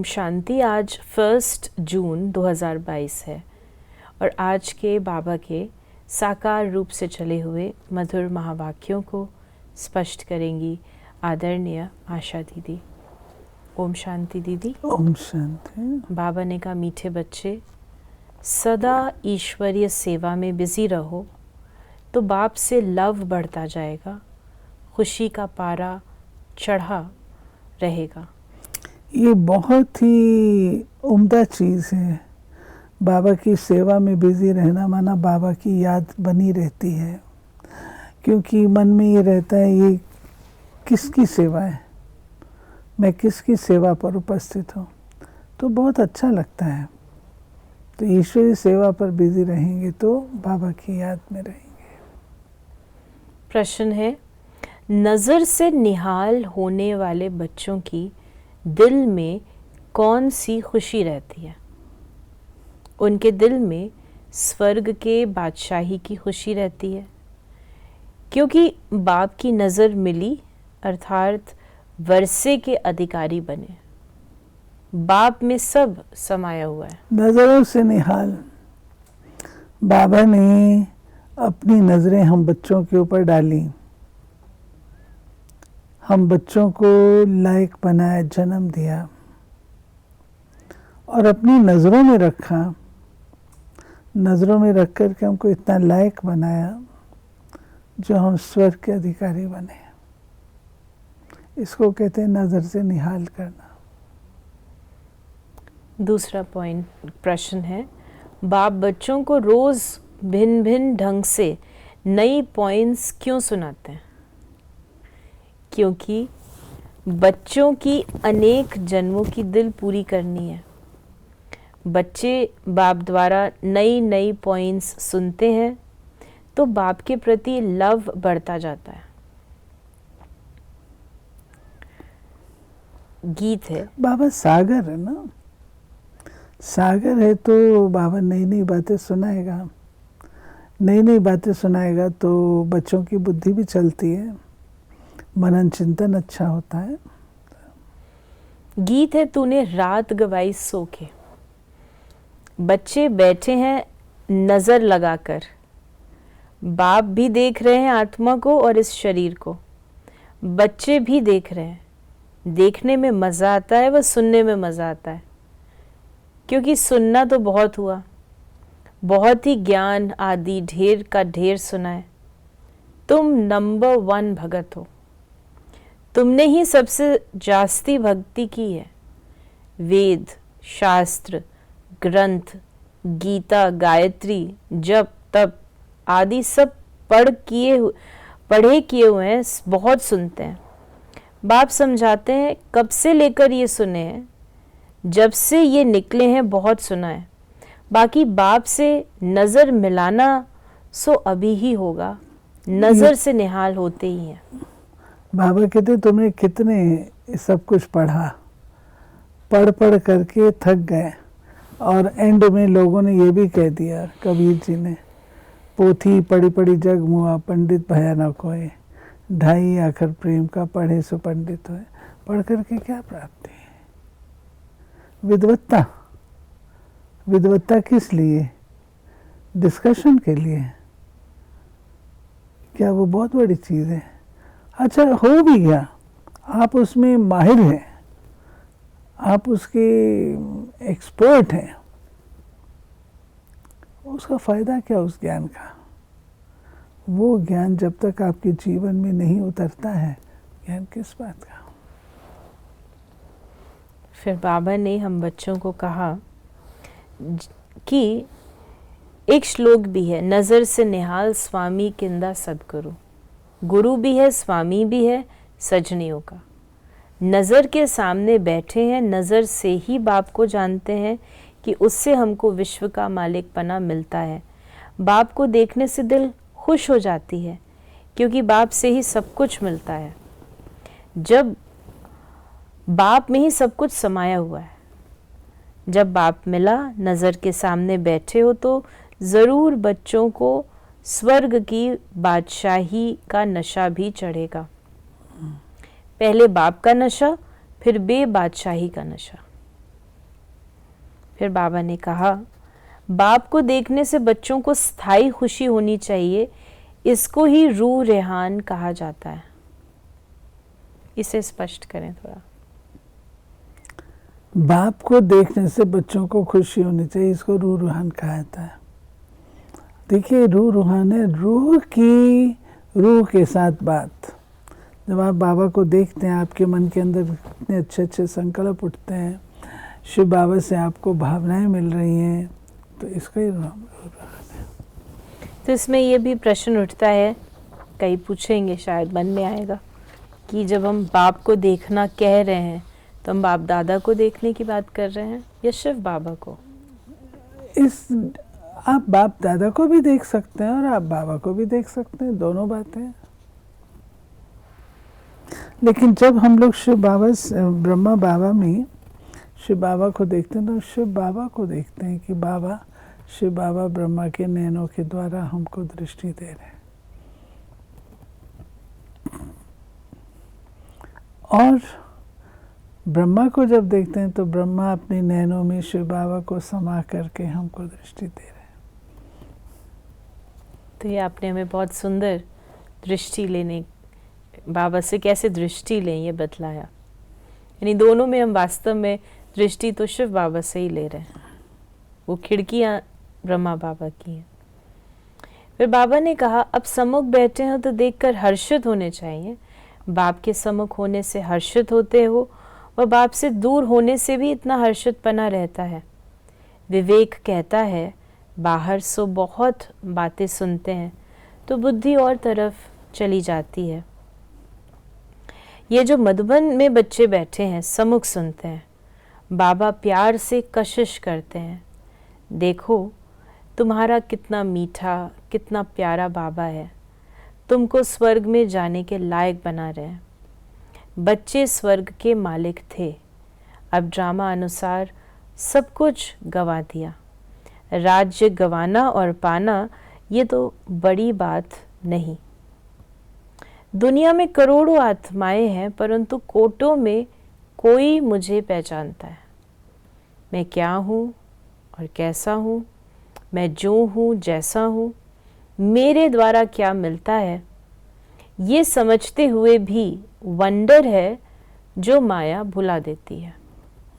ओम शांति। आज 1 जून 2022 है और आज के बाबा के साकार रूप से चले हुए मधुर महावाक्यों को स्पष्ट करेंगी आदरणीय आशा दीदी। ओम शांति दीदी। ओम शांति। बाबा ने कहा, मीठे बच्चे सदा ईश्वरीय सेवा में बिजी रहो तो बाप से लव बढ़ता जाएगा, खुशी का पारा चढ़ा रहेगा। ये बहुत ही उम्दा चीज़ है। बाबा की सेवा में बिजी रहना माना बाबा की याद बनी रहती है, क्योंकि मन में ये रहता है ये किसकी सेवा है, मैं किसकी सेवा पर उपस्थित हूँ, तो बहुत अच्छा लगता है। तो ईश्वरी सेवा पर बिजी रहेंगे तो बाबा की याद में रहेंगे। प्रश्न है, नज़र से निहाल होने वाले बच्चों की दिल में कौन सी खुशी रहती है? उनके दिल में स्वर्ग के बादशाही की खुशी रहती है, क्योंकि बाप की नज़र मिली अर्थात वर्षे के अधिकारी बने। बाप में सब समाया हुआ है। नज़रों से निहाल, बाबा ने अपनी नज़रें हम बच्चों के ऊपर डाली, हम बच्चों को लायक बनाया, जन्म दिया और अपनी नज़रों में रखा। नज़रों में रख कर के हमको इतना लायक बनाया जो हम स्वर्ग के अधिकारी बने। इसको कहते हैं नज़र से निहाल करना। दूसरा प्रश्न है, बाप बच्चों को रोज़ भिन्न भिन्न ढंग से नई पॉइंट्स क्यों सुनाते हैं? क्योंकि बच्चों की अनेक जन्मों की दिल पूरी करनी है। बच्चे बाप द्वारा नई नई पॉइंट्स सुनते हैं तो बाप के प्रति लव बढ़ता जाता है। गीत है, बाबा सागर है ना, सागर है तो बाबा नई नई बातें सुनाएगा। नई नई बातें सुनाएगा तो बच्चों की बुद्धि भी चलती है, मनन चिंतन अच्छा होता है। गीत है, तूने रात गवाई सो के। बच्चे बैठे हैं नज़र लगाकर, बाप भी देख रहे हैं आत्मा को और इस शरीर को। बच्चे भी देख रहे हैं, देखने में मज़ा आता है, वह सुनने में मज़ा आता है, क्योंकि सुनना तो बहुत हुआ, बहुत ही ज्ञान आदि ढेर का ढेर सुना है। तुम नंबर 1 भगत हो, तुमने ही सबसे जास्ती भक्ति की है। वेद, शास्त्र, ग्रंथ, गीता, गायत्री, जप, तप आदि सब पढ़े किए हुए हैं, बहुत सुनते हैं। बाप समझाते हैं, कब से लेकर ये सुने हैं, जब से ये निकले हैं बहुत सुना है। बाकी बाप से नज़र मिलाना सो अभी ही होगा, नज़र से निहाल होते ही हैं। बाबा कहते तुमने कितने सब कुछ पढ़ा, पढ़ पढ़ करके थक गए और एंड में लोगों ने ये भी कह दिया, कबीर जी ने, पोथी पढ़ी पढ़ी जग मुआ, पंडित भया न कोय, ढाई आखर प्रेम का पढ़े सो पंडित होए। पढ़ करके क्या प्राप्ति है? विद्वत्ता। विद्वत्ता किस लिए? डिस्कशन के लिए। क्या वो बहुत बड़ी चीज़ है? अच्छा, हो भी गया, आप उसमें माहिर हैं, आप उसके एक्सपर्ट हैं, उसका फ़ायदा क्या उस ज्ञान का? वो ज्ञान जब तक आपके जीवन में नहीं उतरता है, ज्ञान किस बात का? फिर बाबा ने हम बच्चों को कहा कि एक श्लोक भी है, नज़र से निहाल स्वामी किंदा सदगुरु। गुरु भी है, स्वामी भी है, सजनियों का। नज़र के सामने बैठे हैं, नज़र से ही बाप को जानते हैं कि उससे हमको विश्व का मालिकपना मिलता है। बाप को देखने से दिल खुश हो जाती है, क्योंकि बाप से ही सब कुछ मिलता है। जब बाप में ही सब कुछ समाया हुआ है, जब बाप मिला, नज़र के सामने बैठे हो तो ज़रूर बच्चों को स्वर्ग की बादशाही का नशा भी चढ़ेगा। पहले बाप का नशा, फिर बादशाही का नशा। फिर बाबा ने कहा, बाप को देखने से बच्चों को स्थायी खुशी होनी चाहिए, इसको ही रूह रेहान कहा जाता है। इसे स्पष्ट करें थोड़ा। बाप को देखने से बच्चों को खुशी होनी चाहिए, इसको रूह रूहान कहा जाता है। देखिए, रूह रूहान है रूह की, रूह के साथ बात। जब आप बाबा को देखते हैं, आपके मन के अंदर इतने अच्छे अच्छे संकल्प उठते हैं, शिव बाबा से आपको भावनाएं मिल रही हैं, तो इसका ही रूह रूहान है। तो इसमें ये भी प्रश्न उठता है, कई पूछेंगे, शायद मन में आएगा कि जब हम बाप को देखना कह रहे हैं तो हम बाप दादा को देखने की बात कर रहे हैं या शिव बाबा को? आप बाप दादा को भी देख सकते हैं और आप बाबा को भी देख सकते हैं, दोनों बातें। लेकिन जब हम लोग शिव बाबा, ब्रह्मा बाबा में शिव बाबा को देखते हैं, तो शिव बाबा को देखते हैं कि बाबा, शिव बाबा ब्रह्मा के नैनों के द्वारा हमको दृष्टि दे रहे हैं। और ब्रह्मा को जब देखते हैं तो ब्रह्मा अपने नैनों में शिव बाबा को समा करके हमको दृष्टि दे रहे हैं। तो ये आपने हमें बहुत सुंदर दृष्टि लेने, बाबा से कैसे दृष्टि लें, ये बतलाया। यानी दोनों में हम वास्तव में दृष्टि तो शिव बाबा से ही ले रहे हैं, वो खिड़कियां ब्रह्मा बाबा की हैं। फिर बाबा ने कहा, अब सम्मुख बैठे हो तो देखकर हर्षित होने चाहिए। बाप के सम्मुख होने से हर्षित होते हो, वह बाप से दूर होने से भी इतना हर्षितपना रहता है। विवेक कहता है, बाहर सो बहुत बातें सुनते हैं तो बुद्धि और तरफ चली जाती है। ये जो मधुबन में बच्चे बैठे हैं, सम्मुख सुनते हैं, बाबा प्यार से कशिश करते हैं, देखो तुम्हारा कितना मीठा, कितना प्यारा बाबा है, तुमको स्वर्ग में जाने के लायक बना रहे हैं। बच्चे स्वर्ग के मालिक थे, अब ड्रामा अनुसार सब कुछ गंवा दिया। राज्य गंवाना और पाना ये तो बड़ी बात नहीं। दुनिया में करोड़ों आत्माएं हैं, परंतु कोटों में कोई मुझे पहचानता है। मैं क्या हूँ और कैसा हूँ, मैं जो हूँ जैसा हूँ, मेरे द्वारा क्या मिलता है, ये समझते हुए भी वंडर है जो माया भुला देती है।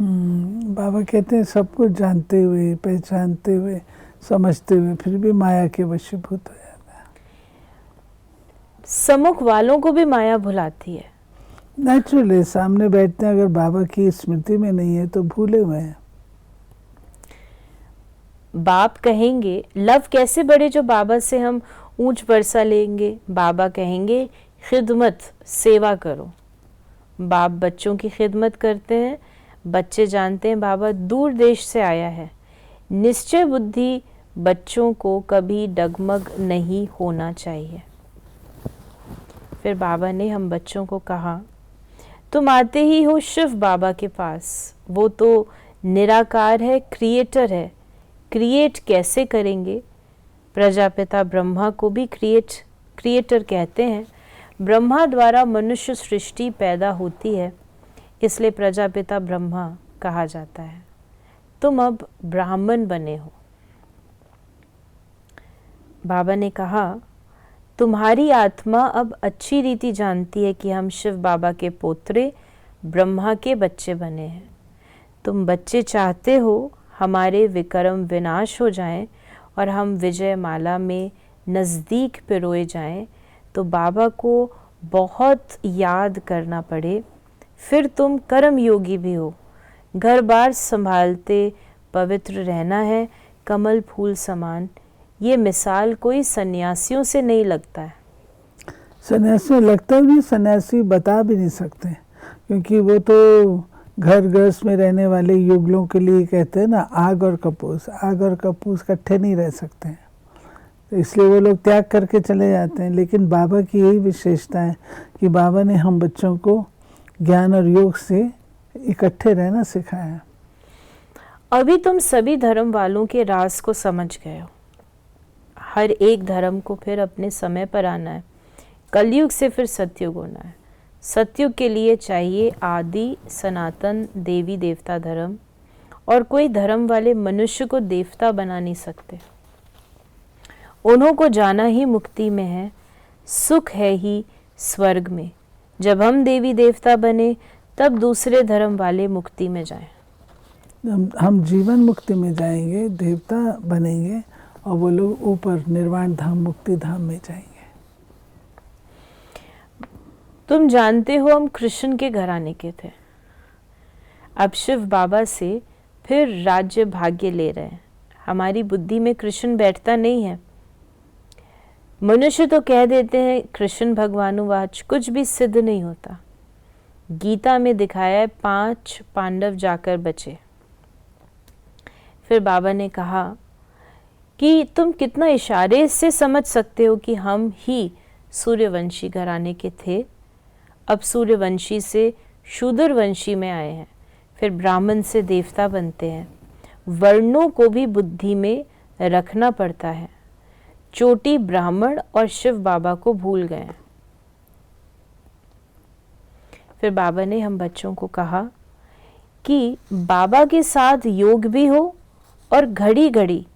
बाबा कहते हैं सब कुछ जानते हुए, पहचानते हुए, समझते हुए फिर भी माया के वशीभूत हो जाता है। सम्मुख वालों को भी माया भुलाती है। नेचुरली सामने बैठते हैं, अगर बाबा की स्मृति में नहीं है तो भूले हुए हैं। बाप कहेंगे, लव कैसे बढ़े जो बाबा से हम ऊंच वर्षा लेंगे। बाबा कहेंगे, खिदमत, सेवा करो। बाप बच्चों की खिदमत करते हैं। बच्चे जानते हैं बाबा दूर देश से आया है। निश्चय बुद्धि बच्चों को कभी डगमग नहीं होना चाहिए। फिर बाबा ने हम बच्चों को कहा, तुम आते ही हो शिव बाबा के पास, वो तो निराकार है, क्रिएटर है। क्रिएट कैसे करेंगे? प्रजापिता ब्रह्मा को भी क्रिएटर कहते हैं। ब्रह्मा द्वारा मनुष्य सृष्टि पैदा होती है, इसलिए प्रजापिता ब्रह्मा कहा जाता है। तुम अब ब्राह्मण बने हो। बाबा ने कहा, तुम्हारी आत्मा अब अच्छी रीति जानती है कि हम शिव बाबा के पोत्रे ब्रह्मा के बच्चे बने हैं। तुम बच्चे चाहते हो हमारे विक्रम विनाश हो जाएं और हम विजय माला में नज़दीक पिरोए जाएं, तो बाबा को बहुत याद करना पड़े। फिर तुम कर्म योगी भी हो, घर बार संभालते पवित्र रहना है, कमल फूल समान। ये मिसाल कोई सन्यासियों से नहीं लगता है। सन्यासी लगता भी, सन्यासी बता भी नहीं सकते, क्योंकि वो तो घर गृहस्थ में रहने वाले युगलों के लिए कहते हैं ना, आग और कपूस, आग और कपूस इकट्ठे नहीं रह सकते हैं, तो इसलिए वो लोग त्याग करके चले जाते हैं। लेकिन बाबा की यही विशेषता है कि बाबा ने हम बच्चों को ज्ञान और योग से इकट्ठे रहना सिखाया। अभी तुम सभी धर्म वालों के राज को समझ गए हो। हर एक धर्म को फिर अपने समय पर आना है। कलयुग से फिर सतयुग होना है। सतयुग के लिए चाहिए आदि सनातन देवी देवता धर्म, और कोई धर्म वाले मनुष्य को देवता बना नहीं सकते। उन्हों को जाना ही मुक्ति में है, सुख है ही स्वर्ग में। जब हम देवी देवता बने तब दूसरे धर्म वाले मुक्ति में जाएं। हम जीवन मुक्ति में जाएंगे, देवता बनेंगे, और वो लोग ऊपर निर्वाण धाम, मुक्ति धाम में जाएंगे। तुम जानते हो हम कृष्ण के घराने के थे। अब शिव बाबा से फिर राज्य भाग्य ले रहे हैं। हमारी बुद्धि में कृष्ण बैठता नहीं है। मनुष्य तो कह देते हैं कृष्ण भगवानुवाच, कुछ भी सिद्ध नहीं होता। गीता में दिखाया है 5 पांडव जाकर बचे। फिर बाबा ने कहा कि तुम कितना इशारे से समझ सकते हो कि हम ही सूर्यवंशी घराने के थे। अब सूर्यवंशी से शूद्रवंशी में आए हैं, फिर ब्राह्मण से देवता बनते हैं। वर्णों को भी बुद्धि में रखना पड़ता है। चोटी ब्राह्मण और शिव बाबा को भूल गए। फिर बाबा ने हम बच्चों को कहा कि बाबा के साथ योग भी हो और घड़ी घड़ी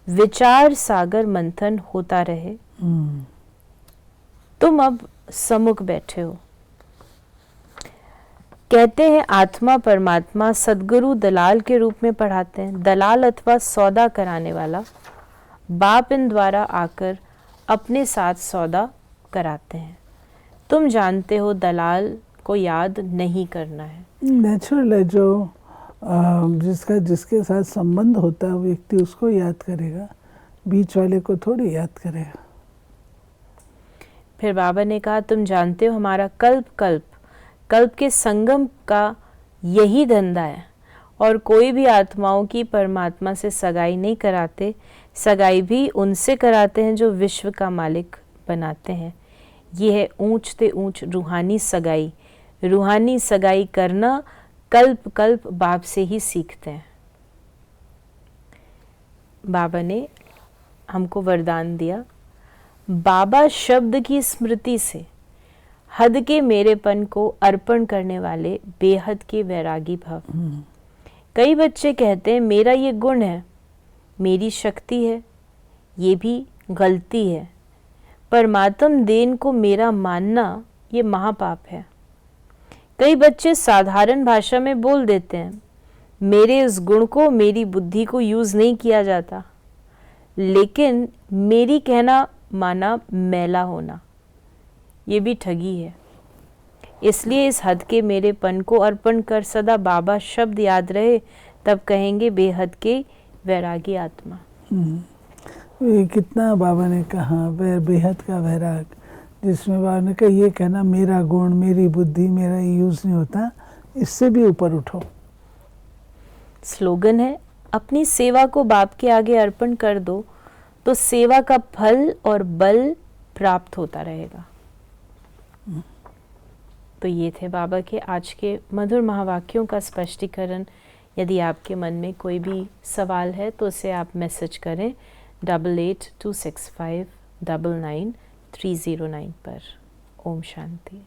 विचार सागर मंथन होता रहे। तुम अब सम्मुख बैठे हो। कहते हैं आत्मा परमात्मा सद्गुरु दलाल के रूप में पढ़ाते हैं। दलाल अथवा सौदा कराने वाला बाप इन द्वारा आकर अपने साथ सौदा कराते हैं। तुम जानते हो दलाल को याद नहीं करना है। नेचुरल है, जो जिसके साथ संबंध होता है व्यक्ति उसको याद करेगा, बीच वाले को थोड़ी याद करेगा। फिर बाबा ने कहा तुम जानते हो हमारा कल्प के संगम का यही धंधा है, और कोई भी आत्माओं की परमात्मा से सगाई नहीं कराते। सगाई भी उनसे कराते हैं जो विश्व का मालिक बनाते हैं। ये है ऊंच ते ऊंच रूहानी सगाई। रूहानी सगाई करना कल्प बाप से ही सीखते हैं। बाबा ने हमको वरदान दिया, बाबा शब्द की स्मृति से हद के मेरेपन को अर्पण करने वाले बेहद के वैरागी भव। कई बच्चे कहते हैं मेरा ये गुण है, मेरी शक्ति है। ये भी गलती है। परमात्म देन को मेरा मानना ये महापाप है। कई बच्चे साधारण भाषा में बोल देते हैं मेरे इस गुण को, मेरी बुद्धि को यूज नहीं किया जाता। लेकिन मेरी कहना माना मैला होना, ये भी ठगी है। इसलिए इस हद के मेरेपन को अर्पण कर सदा बाबा शब्द याद रहे, तब कहेंगे बेहद के वैरागी आत्मा। ये कितना बाबा ने कहा बेहद का वैराग, जिसमें बाबा ने कहा ये कहना मेरा गुण, मेरी बुद्धि, मेरा यूज नहीं होता, इससे भी ऊपर उठो। स्लोगन है अपनी सेवा को बाप के आगे अर्पण कर दो तो सेवा का फल और बल प्राप्त होता रहेगा। तो ये थे बाबा के आज के मधुर महावाक्यों का स्पष्टीकरण। यदि आपके मन में कोई भी सवाल है तो उसे आप मैसेज करें 8826599309 पर। ओम शांति।